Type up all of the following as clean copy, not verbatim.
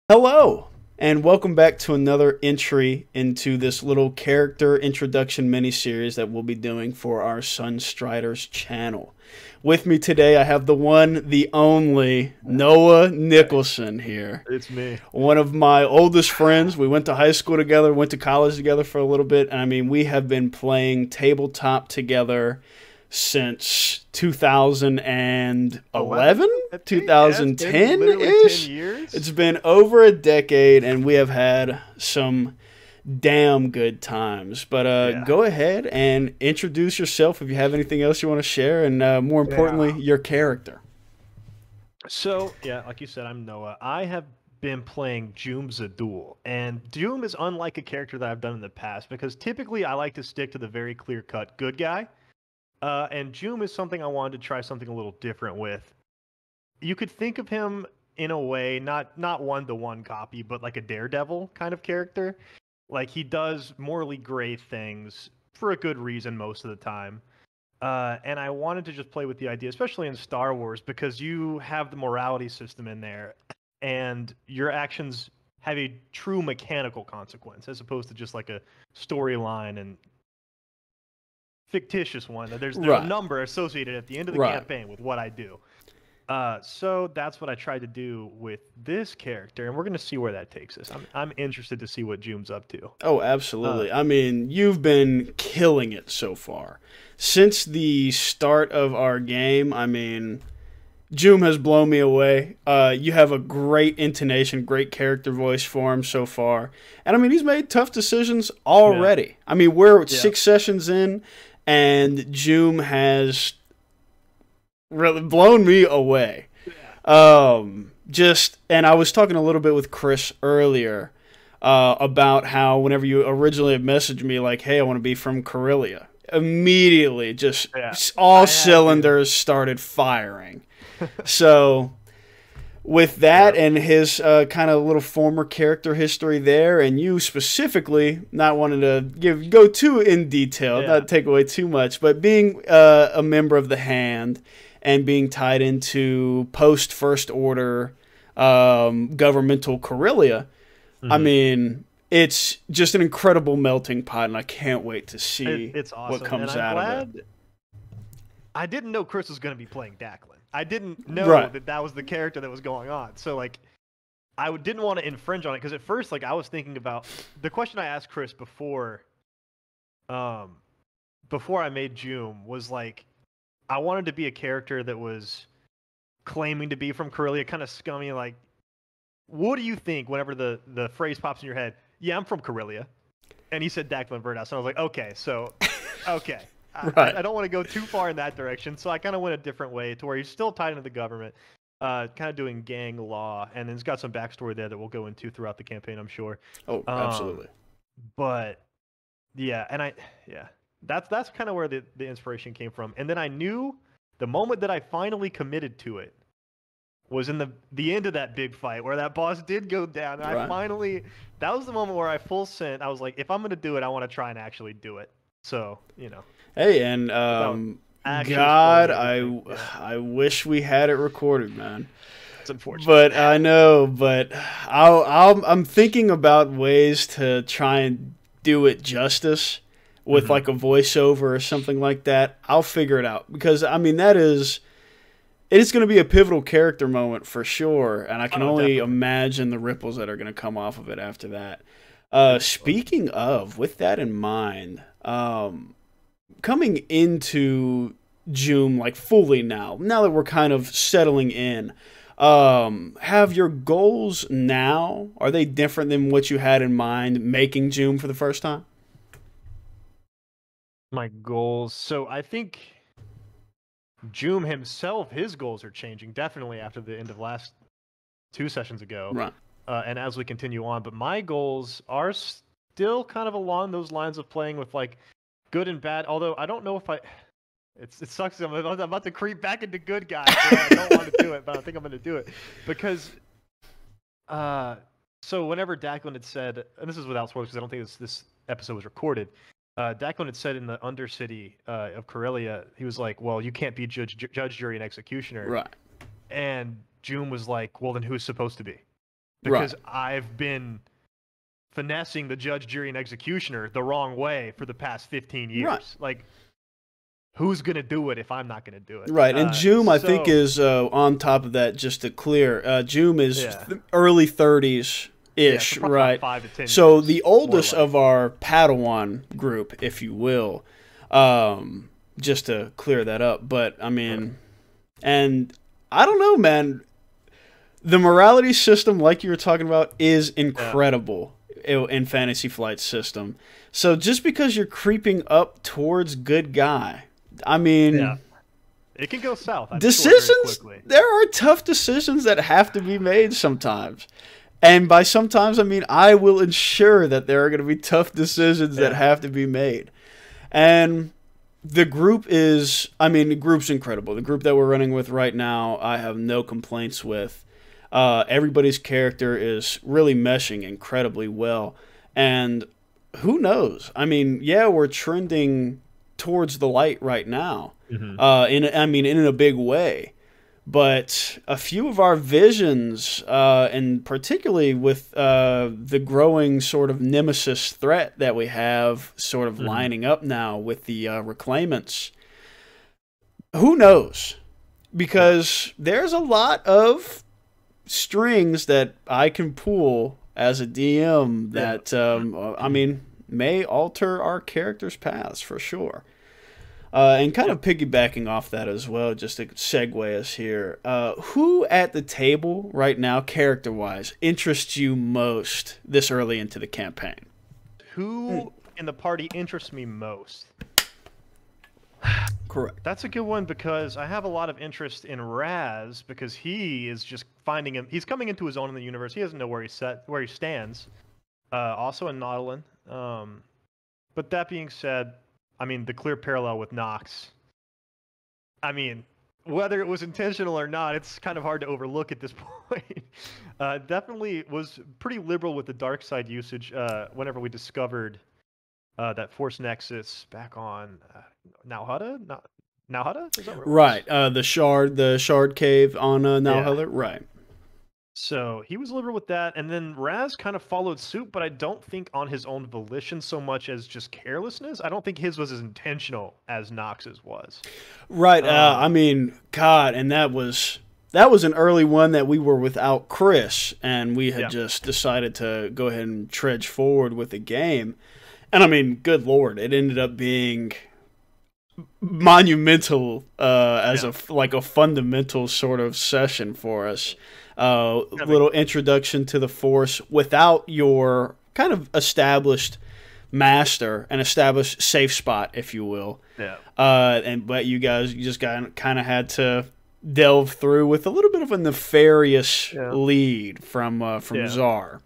Hello, and welcome back to another entry into this little character introduction mini-series that we'll be doing for our Sunstriders channel. With me today, I have the one, the only, Noah Nicholson here. It's me. One of my oldest friends. We went to high school together, went to college together for a little bit, and I mean, we have been playing tabletop together since 2011, 2010-ish. It's been over a decade, and we have had some damn good times. But go ahead and introduce yourself if you have anything else you want to share, and more importantly, your character. So, yeah, like you said, I'm Noah. I have been playing Joom Zadool, and Joom is unlike a character that I've done in the past, because typically I like to stick to the very clear-cut good guy. And Joom is something I wanted to try something a little different with. You could think of him in a way, not one-to-one copy, but like a Daredevil kind of character. Like, he does morally gray things for a good reason most of the time. And I wanted to just play with the idea, especially in Star Wars, because you have the morality system in there, and your actions have a true mechanical consequence, as opposed to just like a storyline and fictitious one. There's a number associated at the end of the campaign with what I do. So that's what I tried to do with this character, and we're going to see where that takes us. I'm interested to see what Joom's up to. Oh, absolutely. I mean, you've been killing it so far. Since the start of our game, I mean, Joom has blown me away. You have a great intonation, great character voice for him so far. And I mean, he's made tough decisions already. Yeah. I mean, we're 6 sessions in, and Joom has really blown me away. Yeah. And I was talking a little bit with Chris earlier about how whenever you originally had messaged me like, hey, I want to be from Corellia, immediately just all cylinders started firing. So with that and his kind of little former character history there, and you specifically, not wanting to go too in detail, not take away too much, but being a member of the Hand and being tied into post-First Order governmental Corellia, I mean, it's just an incredible melting pot, and I can't wait to see it's awesome. what comes out of it. I didn't know Chris was going to be playing Declan. I didn't know that was the character that was going on. So, like, I didn't want to infringe on it, because at first, like, I was thinking about the question I asked Chris before I made Joom was, like, I wanted to be a character that was claiming to be from Corellia, kind of scummy, like, what do you think whenever the phrase pops in your head? Yeah, I'm from Corellia. And he said Declan Birdhouse, and I was like, okay, so, okay. I don't want to go too far in that direction, so I kind of went a different way to where he's still tied into the government, kind of doing gang law, and then he's got some backstory there that we'll go into throughout the campaign, I'm sure. Oh, absolutely. But yeah, that's kind of where the inspiration came from. And then I knew the moment that I finally committed to it was in the end of that big fight where that boss did go down. And that was the moment where I full sent. I was like, if I'm going to do it, I want to try and actually do it. So, you know. Hey, and God, I wish we had it recorded, man. It's unfortunate. But I know, but I'm thinking about ways to try and do it justice with like a voiceover or something like that. I'll figure it out, because I mean it is going to be a pivotal character moment for sure, and I can only imagine the ripples that are going to come off of it after that. Speaking of, with that in mind, coming into Joom like fully now that we're kind of settling in, have your goals now, are they different than what you had in mind making Joom for the first time? My goals, so I think Joom himself, his goals are changing definitely after the end of last 2 sessions ago, right? And as we continue on, but my goals are still kind of along those lines of playing with like good and bad. Although I don't know if it sucks. I'm about to creep back into good guy. So I don't want to do it, but I think I'm going to do it because. So whenever Declan had said, and this is without spoilers because I don't think this episode was recorded. Declan had said in the Undercity of Corellia, he was like, "Well, you can't be judge, jury, and executioner." Right. And Joom was like, "Well, then who's supposed to be?" because I've been finessing the judge, jury, and executioner the wrong way for the past 15 years. Right. Like, who's going to do it if I'm not going to do it? Right, and Joom, I think, is on top of that, just to clear. Joom is early 30s-ish, right? 5 to 10 so years, the oldest of our Padawan group, if you will, just to clear that up. But, I mean, and I don't know, man. The morality system, like you were talking about, is incredible in Fantasy Flight's system. So just because you're creeping up towards good guy, I mean, it can go south. Decisions, there are tough decisions that have to be made sometimes. And by sometimes, I mean, I will ensure that there are going to be tough decisions that have to be made. And the group is, I mean, the group's incredible. The group that we're running with right now, I have no complaints with. Everybody's character is really meshing incredibly well. And who knows? I mean, yeah, we're trending towards the light right now. In a big way. But a few of our visions, and particularly with the growing sort of nemesis threat that we have sort of lining up now with the reclaimants, who knows? Because there's a lot of strings that I can pull as a DM that, I mean, may alter our characters' paths for sure. And kind of piggybacking off that as well, just to segue us here, who at the table right now, character-wise, interests you most this early into the campaign? Who in the party interests me most? Correct. That's a good one because I have a lot of interest in Raz because he is just finding him. He's coming into his own in the universe. He doesn't know where he stands. Also in Nautilin. But that being said, I mean, the clear parallel with Nox. I mean, whether it was intentional or not, it's kind of hard to overlook at this point. Definitely was pretty liberal with the dark side usage whenever we discovered that Force Nexus back on Nauhada? Nauhada? Is that right. The shard cave on Nauhada? Right. So he was liberal with that, and then Raz kind of followed suit, but I don't think on his own volition so much as just carelessness. I don't think his was as intentional as Nox's was. Right. I mean, God, and that was an early one that we were without Chris, and we had just decided to go ahead and trudge forward with the game. And I mean, good Lord, it ended up being monumental as a fundamental sort of session for us. Little introduction to the Force without your kind of established master, an established safe spot, if you will. Yeah. But you just kind of had to delve through with a little bit of a nefarious lead from Czar.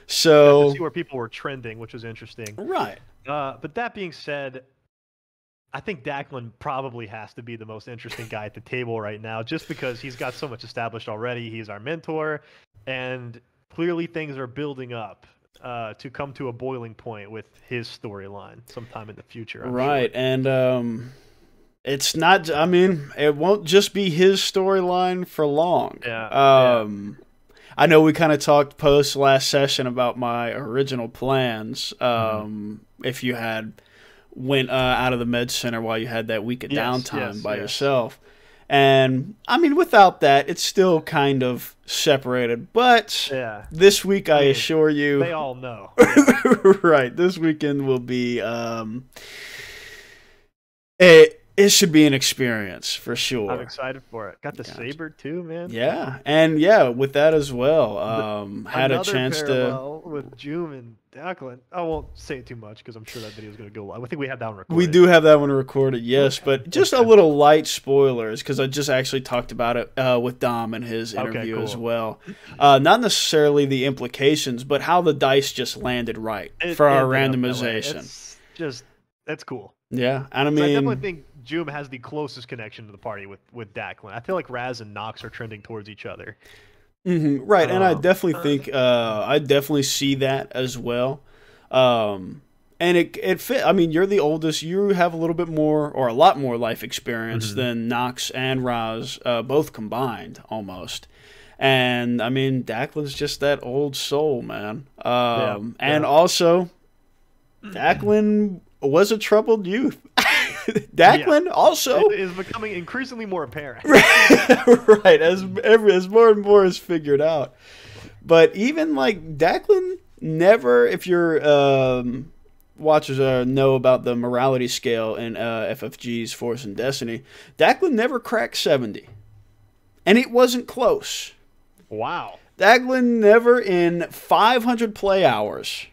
So to see where people were trending, which was interesting. Right. But that being said, I think Declan probably has to be the most interesting guy at the table right now, just because he's got so much established already. He's our mentor, and clearly things are building up to come to a boiling point with his storyline sometime in the future. I'm right, sure. And it's not. I mean, it won't just be his storyline for long. I know we kind of talked post last session about my original plans. If you had went out of the med center while you had that week of downtime by yourself. And, I mean, without that, it's still kind of separated. But this week, I assure you... They all know. Right. This weekend will be... It should be an experience, for sure. I'm excited for it. Got the saber, too, man. Yeah. And, with that as well. Had a chance to... with Joom and Declan. I won't say it too much because I'm sure that video is going to go live. I think we have that one recorded. We do have that one recorded, yes. But just a little light spoilers because I just actually talked about it with Dom in his interview as well. Not necessarily the implications, but how the dice just landed right for our randomization. That's cool. Yeah, and I mean... So I definitely think Joom has the closest connection to the party with Declan. I feel like Raz and Nox are trending towards each other. Right, and I definitely think I definitely see that as well. And it fit. I mean, you're the oldest. You have a little bit more, or a lot more life experience than Nox and Raz both combined, almost. And I mean, Declan's just that old soul, man. And yeah. also, Declan was a troubled youth. Declan also is becoming increasingly more apparent. Right, as more and more is figured out. But even like Declan never, if your watchers know about the morality scale in FFG's Force and Destiny, Declan never cracked 70. And it wasn't close. Wow. Declan never in 500 play hours.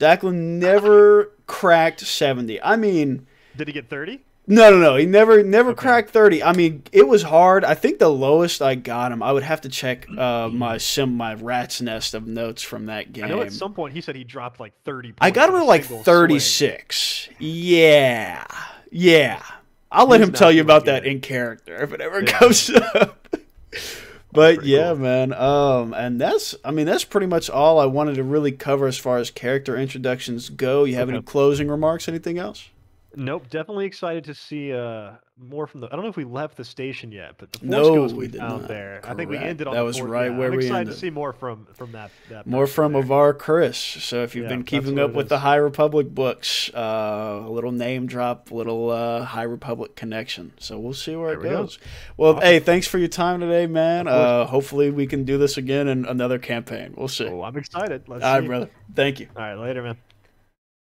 Declan never cracked 70. I mean, did he get 30? No. He never cracked 30. I mean, it was hard. I think the lowest I got him, I would have to check my rat's nest of notes from that game. I know at some point he said he dropped like 30 points. I got him at like 36. Swing. Yeah. I'll let him tell you about that in character if it ever comes up. But yeah, cool. Man. And that's pretty much all I wanted to really cover as far as character introductions go. You have any closing remarks? Anything else? Nope. Definitely excited to see more from the. I don't know if we left the station yet, but the Force Ghost we found there. Correct. I think we ended on. That was right where we ended. I'm excited to see more from that more from Avar Chris. So if you've been keeping up with the High Republic books, a little name drop, little High Republic connection. So we'll see where it goes. Well, awesome. Hey, thanks for your time today, man. Hopefully we can do this again in another campaign. We'll see. Oh, I'm excited. All right, brother. Thank you. All right, later, man.